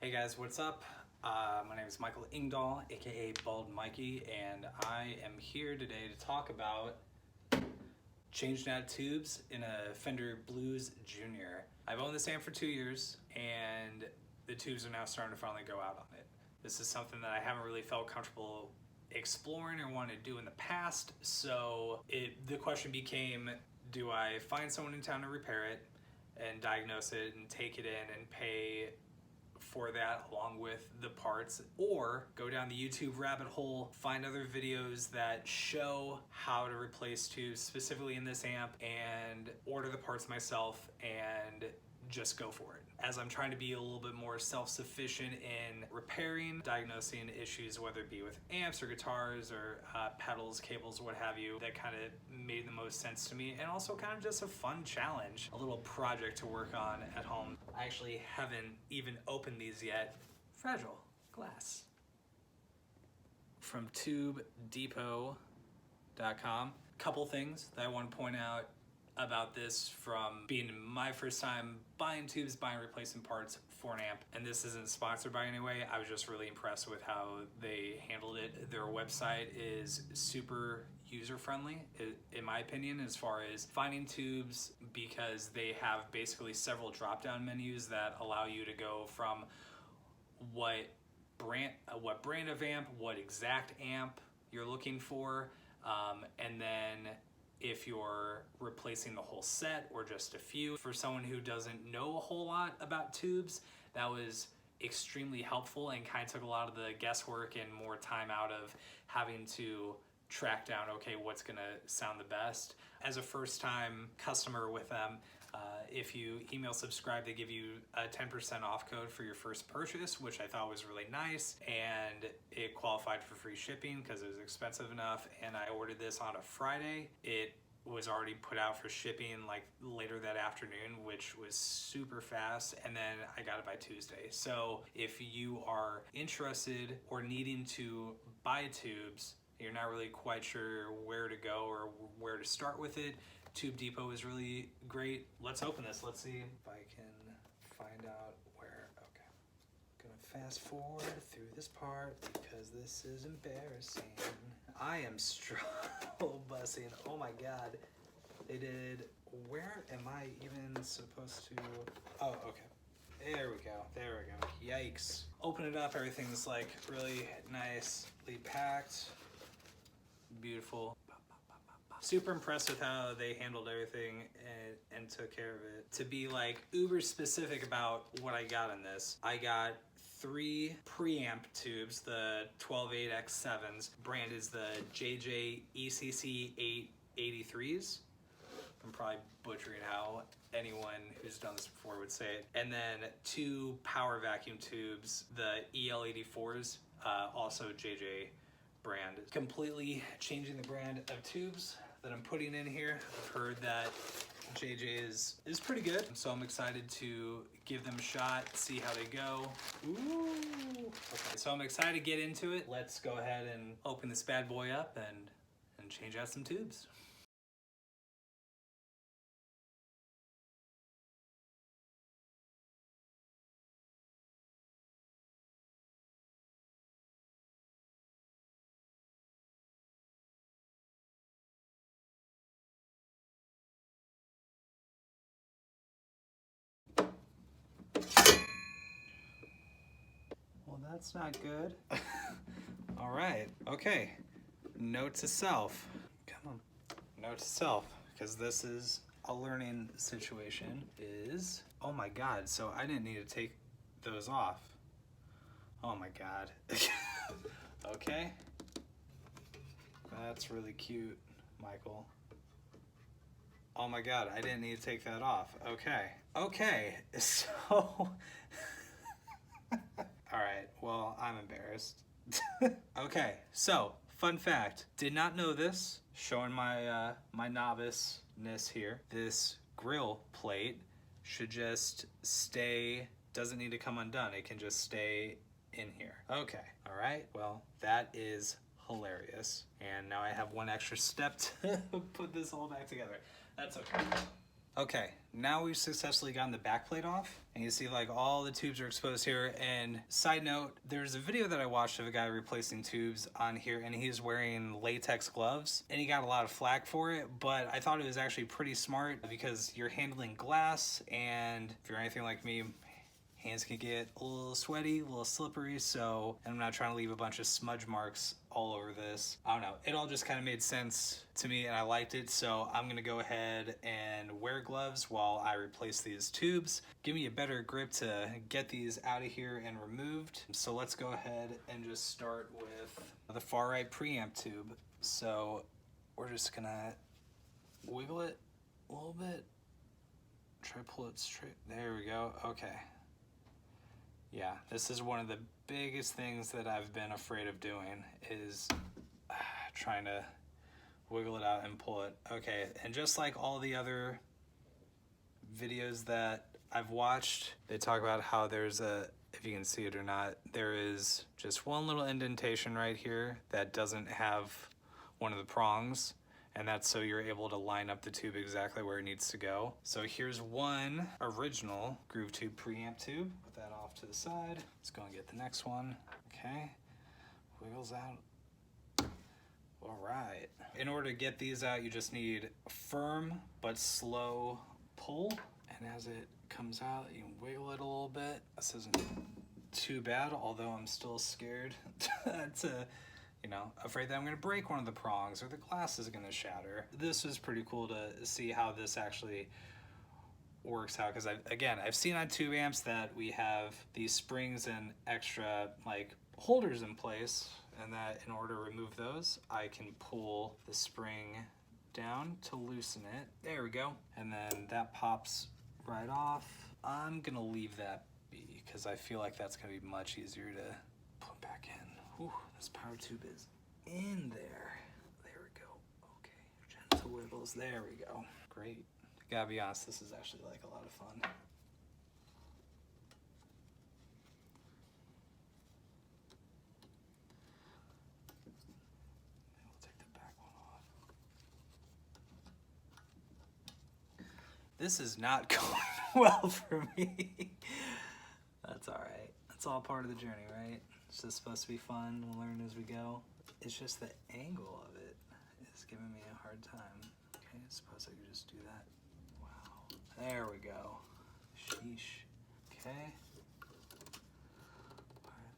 Hey guys, what's up? My name is Michael Ingdahl, aka Bald Mikey, and I am here today to talk about changing out tubes in a Fender Blues Junior. I've owned this amp for 2 years, and the tubes are now starting to finally go out on it. This is something that I haven't really felt comfortable exploring or wanted to do in the past, so the question became, do I find someone in town to repair it and diagnose it and take it in and pay for that along with the parts, or go down the YouTube rabbit hole, find other videos that show how to replace tubes specifically in this amp, and order the parts myself and just go for it. As I'm trying to be a little bit more self-sufficient in repairing, diagnosing issues, whether it be with amps or guitars or pedals, cables, what have you, that kind of made the most sense to me, and also kind of just a fun challenge, a little project to work on at home. I actually haven't even opened these yet. Fragile glass. From TubeDepot.com. Couple things that I want to point out about this from being my first time buying tubes, buying replacement parts for an amp, and this isn't sponsored by any way. I was just really impressed with how they handled it. Their website is super user-friendly, in my opinion, as far as finding tubes, because they have basically several drop-down menus that allow you to go from what brand of amp, what exact amp you're looking for, and then if you're replacing the whole set or just a few. For someone who doesn't know a whole lot about tubes, that was extremely helpful and kind of took a lot of the guesswork and more time out of having to track down, okay, what's gonna sound the best. As a first-time customer with them, if you email subscribe, they give you a 10% off code for your first purchase, which I thought was really nice, and it qualified for free shipping because it was expensive enough. And I ordered this on a Friday. It was already put out for shipping like later that afternoon, which was super fast, and then I got it by Tuesday. So if you are interested or needing to buy tubes, you're not really quite sure where to go or where to start with it, Tube Depot is really great. Let's open this. Let's see if I can find out where. Okay. Gonna fast forward through this part because this is embarrassing. I am struggle bussing. Oh my god. They did. Where am I even supposed to? Oh, okay. There we go. There we go. Yikes. Open it up. Everything's like really nicely packed. Beautiful. Super impressed with how they handled everything and took care of it. To be like uber specific about what I got in this, I got 3 preamp tubes, the 12.8x7s. Brand is the JJ ECC 883s. I'm probably butchering how anyone who's done this before would say it. And then 2 power vacuum tubes, the EL84s, also JJ brand. Completely changing the brand of tubes that I'm putting in here. I've heard that JJ is pretty good, so I'm excited to give them a shot, see how they go. Ooh. Okay, so I'm excited to get into it. Let's go ahead and open this bad boy up and change out some tubes. Well, that's not good. All right, okay. Note to self. Come on. Note to self, because this is a learning situation, is, oh my god, so I didn't need to take those off. Oh my god. Okay. That's really cute, Michael. Oh my god, I didn't need to take that off. Okay. Okay, so... Alright, well, I'm embarrassed. Okay, so, fun fact. Did not know this, showing my my novice-ness here. This grill plate should just stay, doesn't need to come undone. It can just stay in here. Okay, alright, well, that is hilarious. And now I have one extra step to put this all back together. That's okay. Okay, now we've successfully gotten the back plate off, and you see like all the tubes are exposed here. And side note, there's a video that I watched of a guy replacing tubes on here, and he's wearing latex gloves, and he got a lot of flack for it, but I thought it was actually pretty smart because you're handling glass, and if you're anything like me, hands can get a little sweaty, a little slippery, so I'm not trying to leave a bunch of smudge marks all over this. I don't know, it all just kind of made sense to me and I liked it, so I'm gonna go ahead and wear gloves while I replace these tubes. Give me a better grip to get these out of here and removed. So let's go ahead and just start with the far right preamp tube. So we're just gonna wiggle it a little bit, try to pull it straight. There we go, okay. Yeah, this is one of the biggest things that I've been afraid of doing is trying to wiggle it out and pull it. Okay, and just like all the other videos that I've watched, they talk about how there's a, if you can see it or not, there is just one little indentation right here that doesn't have one of the prongs, and that's so you're able to line up the tube exactly where it needs to go. So here's one original Groove Tube preamp tube. Put that off to the side. Let's go and get the next one. Okay, wiggles out. All right. In order to get these out, you just need a firm but slow pull. And as it comes out, you can wiggle it a little bit. This isn't too bad, although I'm still scared to, you know, afraid that I'm gonna break one of the prongs or the glass is gonna shatter. This is pretty cool to see how this actually works out, because I've seen on tube amps that we have these springs and extra like holders in place, and that in order to remove those, I can pull the spring down to loosen it. There we go. And then that pops right off. I'm gonna leave that be because I feel like that's gonna be much easier to put back in. Whew, this power tube is in there. There we go. Okay, gentle wiggles. There we go. Great. Gotta be honest, this is actually like a lot of fun. We'll take the back one off. This is not going well for me. That's all right. That's all part of the journey, right? It's just supposed to be fun. We'll learn as we go. It's just the angle of it is giving me a hard time. Okay, I suppose I could just do that. Wow. There we go. Sheesh. Okay. All right.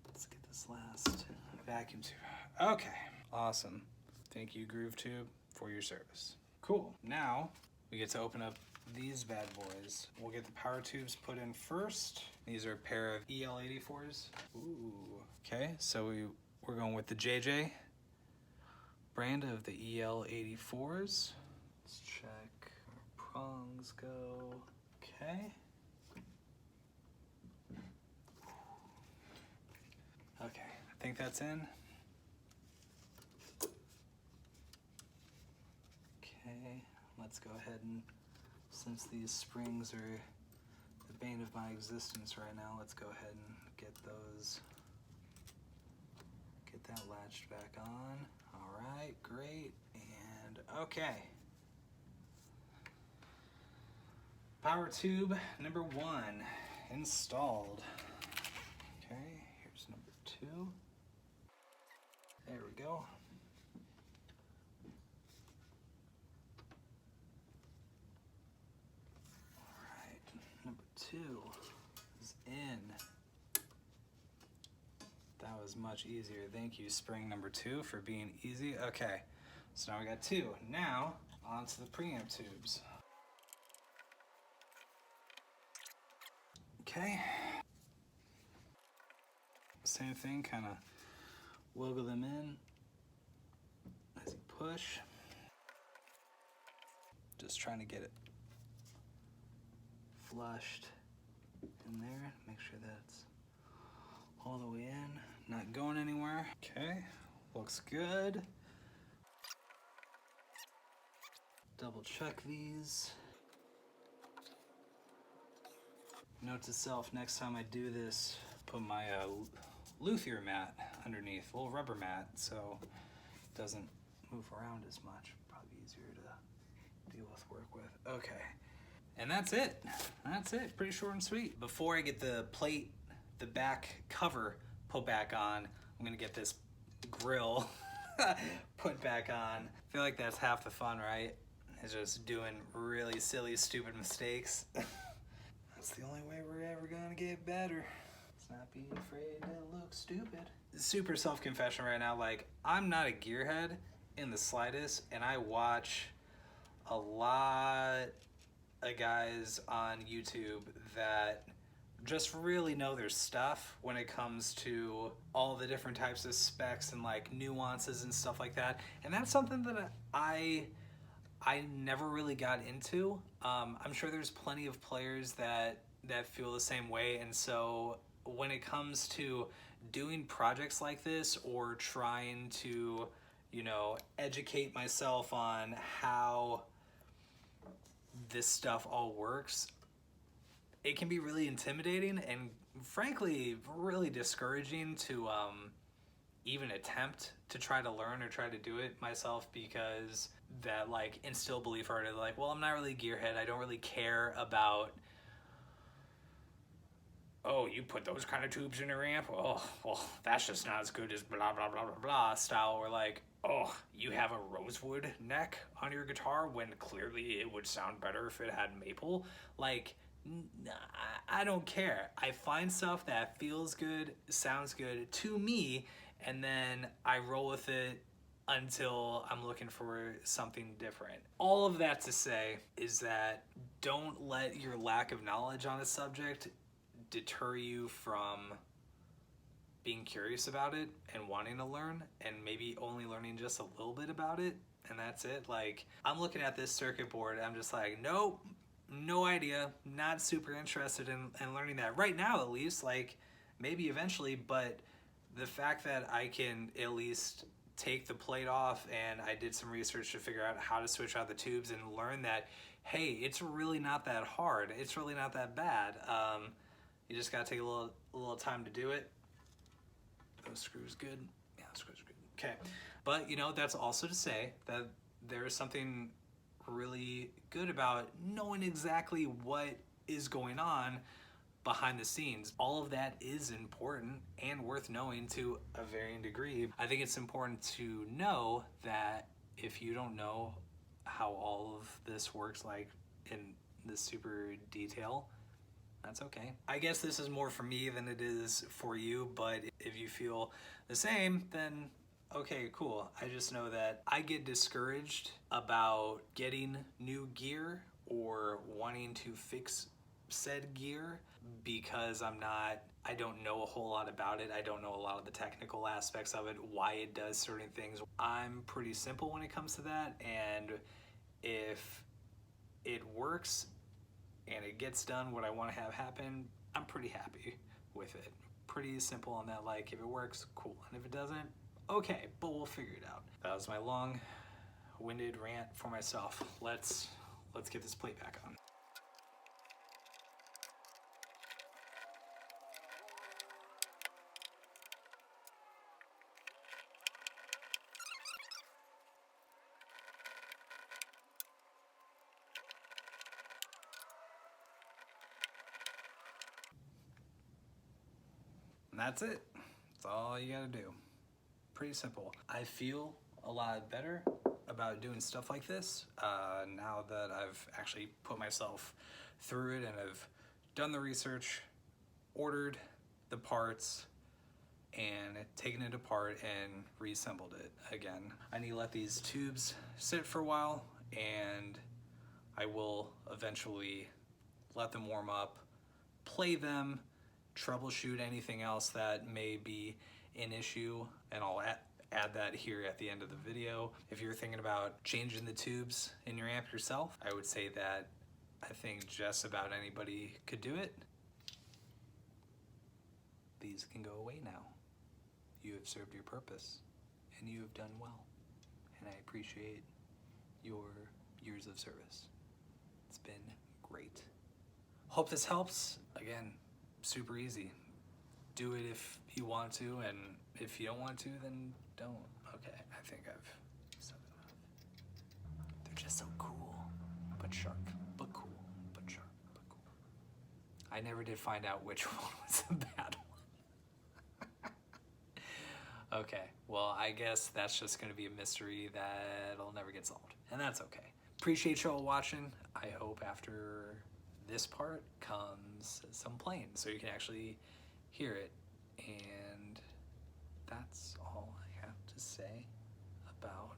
Let's get this last vacuum tube. Okay. Awesome. Thank you, Groove Tube, for your service. Cool. Now we get to open up these bad boys. We'll get the power tubes put in first. These are a pair of EL84s. Ooh. Okay, so we're going with the JJ brand of the EL84s. Let's check our prongs go. Okay. Okay, I think that's in. Okay, let's go ahead and, since these springs are the bane of my existence right now, let's go ahead and get that latched back on. All right, great, and okay. Power tube number 1 installed. Okay, here's number 2. There we go. Number 2 is in. That was much easier. Thank you, spring number 2, for being easy. Okay, so now we got 2. Now, onto the preamp tubes. Okay. Same thing, kind of wiggle them in as you push. Just trying to get it flushed in there. Make sure that's all the way in, not going anywhere. Okay, looks good. Double check these. Note to self, next time I do this, put my luthier mat underneath, a little rubber mat, so it doesn't move around as much. Probably easier to deal with, work with. Okay. And that's it. That's it. Pretty short and sweet. Before I get the plate, the back cover put back on, I'm gonna get this grill put back on. I feel like that's half the fun, right? It's just doing really silly, stupid mistakes. That's the only way we're ever gonna get better. Let's not be afraid to look stupid. Super self-confession right now, like, I'm not a gearhead in the slightest, and I watch a lot of guys on YouTube that just really know their stuff when it comes to all the different types of specs and like nuances and stuff like that. And that's something that I never really got into. I'm sure there's plenty of players that feel the same way. And so when it comes to doing projects like this or trying to, you know, educate myself on how this stuff all works, it can be really intimidating and frankly really discouraging to even attempt to try to learn or try to do it myself, because that like instill belief already, like, well, I'm not really a gearhead, I don't really care about, oh, you put those kind of tubes in your amp, oh, well, that's just not as good as blah blah blah blah blah style, or like, oh, you have a rosewood neck on your guitar when clearly it would sound better if it had maple. Like, I don't care. I find stuff that feels good, sounds good to me, and then I roll with it until I'm looking for something different. All of that to say is that don't let your lack of knowledge on a subject deter you from being curious about it and wanting to learn, and maybe only learning just a little bit about it, and that's it. Like, I'm looking at this circuit board, I'm just like, nope, no idea, not super interested in learning that right now, at least. Like, maybe eventually, but the fact that I can at least take the plate off, and I did some research to figure out how to switch out the tubes and learn that, hey, it's really not that hard, it's really not that bad. You just gotta take a little time to do it. Those screws good? Yeah, those screws are good. Okay, but you know, that's also to say that there is something really good about knowing exactly what is going on behind the scenes. All of that is important and worth knowing to a varying degree. I think it's important to know that if you don't know how all of this works, like in this super detail, that's okay. I guess this is more for me than it is for you, but if you feel the same, then okay, cool. I just know that I get discouraged about getting new gear or wanting to fix said gear because I don't know a whole lot about it. I don't know a lot of the technical aspects of it, why it does certain things. I'm pretty simple when it comes to that, and if it works and it gets done what I want to have happen, I'm pretty happy with it. Pretty simple on that, like, if it works, cool, and if it doesn't, okay, but we'll figure it out. That was my long-winded rant for myself. Let's get this plate back on. And that's it. That's all you gotta do. Pretty simple. I feel a lot better about doing stuff like this now that I've actually put myself through it and I've done the research, ordered the parts, and taken it apart and reassembled it again. I need to let these tubes sit for a while, and I will eventually let them warm up, play them, troubleshoot anything else that may be an issue, and I'll add that here at the end of the video. If you're thinking about changing the tubes in your amp yourself, I would say that I think just about anybody could do it. These can go away now. You have served your purpose, and you have done well, and I appreciate your years of service. It's been great. Hope this helps. Again, super easy. Do it if you want to, and if you don't want to, then don't. Okay, I think I've said enough. They're just so cool. but sharp, but cool, but sharp, but cool. I never did find out which one was the bad one. Okay, well, I guess that's just going to be a mystery that'll never get solved, and that's okay. Appreciate y'all watching. I hope after this part comes some playing so you can actually hear it, and that's all I have to say about